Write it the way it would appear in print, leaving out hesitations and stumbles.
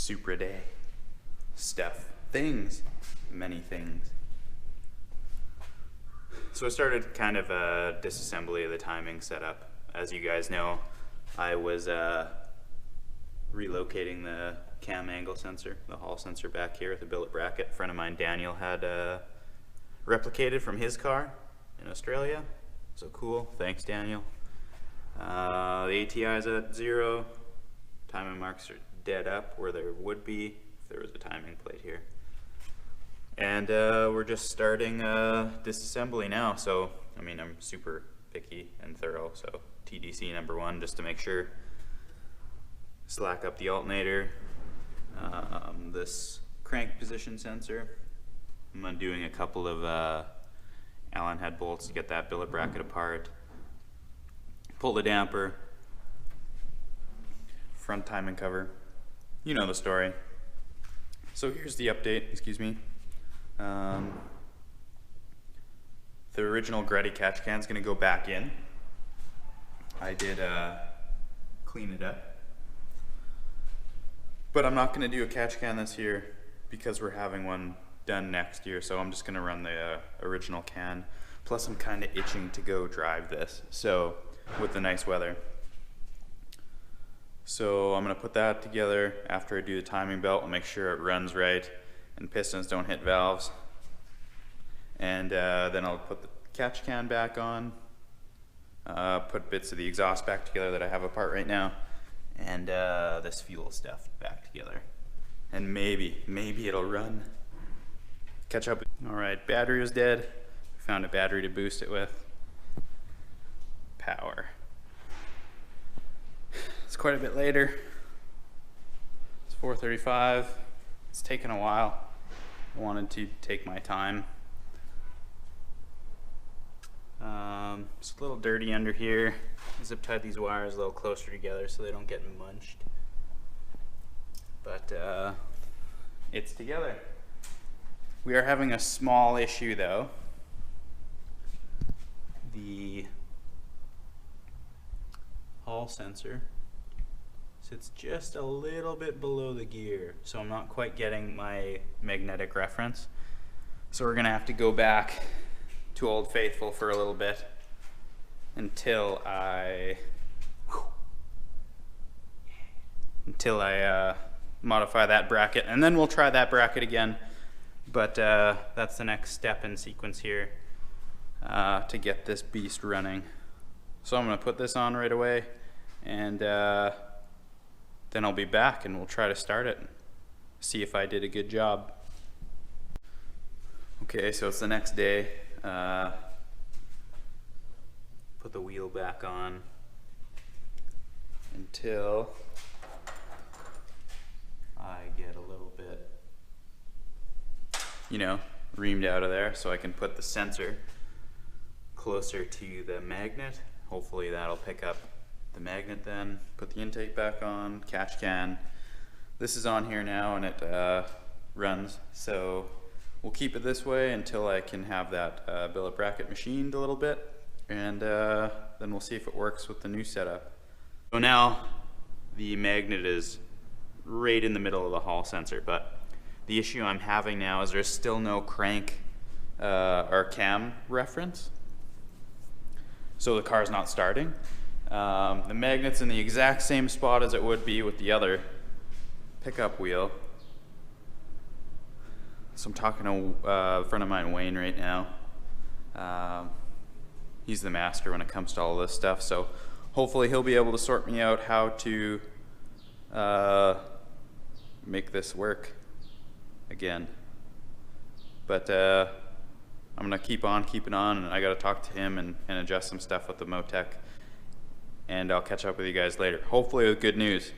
Supra day. Stuff. Things. Many things. So I started kind of a disassembly of the timing setup. As you guys know, I was relocating the cam angle sensor, the hall sensor back here with the billet bracket. A friend of mine, Daniel, had replicated from his car in Australia. So cool. Thanks, Daniel. The ATI is at 0. Timing marks are dead up where there would be if there was a timing plate here. And we're just starting disassembly now. So, I mean, I'm super picky and thorough. So TDC #1 just to make sure. Slack up the alternator. This crank position sensor. I'm undoing a couple of Allen head bolts to get that billet bracket apart. Pull the damper. Front timing cover. You know the story. So here's the update, excuse me. The original Gretty catch can is going to go back in. I did clean it up. But I'm not going to do a catch can this year because we're having one done next year, so I'm just going to run the original can. Plus I'm kind of itching to go drive this, so with the nice weather. So I'm going to put that together after I do the timing belt. I'll make sure it runs right and pistons don't hit valves. And then I'll put the catch can back on, put bits of the exhaust back together that I have apart right now, and this fuel stuff back together. And maybe it'll run. Catch up. Alright, battery was dead. Found a battery to boost it with. Power. It's quite a bit later. It's 4:35. It's taken a while. I wanted to take my time. It's a little dirty under here. Zip tied these wires a little closer together so they don't get munched. But it's together. We are having a small issue though. The hall sensor sits just a little bit below the gear, so I'm not quite getting my magnetic reference. So we're gonna have to go back to Old Faithful for a little bit until I modify that bracket, and then we'll try that bracket again. But that's the next step in sequence here to get this beast running. So I'm gonna put this on right away, and then I'll be back and we'll try to start it, see if I did a good job. Okay, so it's the next day. Put the wheel back on until I get a little bit, reamed out of there, so I can put the sensor closer to the magnet. Hopefully that'll pick up the magnet then. Put the intake back on, catch can. This is on here now and it runs, so we'll keep it this way until I can have that billet bracket machined a little bit, and then we'll see if it works with the new setup. So now the magnet is right in the middle of the hall sensor, but the issue I'm having now is there's still no crank or cam reference. So the car's not starting. The magnet's in the exact same spot as it would be with the other pickup wheel. So I'm talking to a friend of mine, Wayne, right now. He's the master when it comes to all this stuff, so hopefully he'll be able to sort me out how to make this work again. But I'm gonna keep on keeping on, and I gotta talk to him and adjust some stuff with the Motec, and I'll catch up with you guys later, hopefully with good news.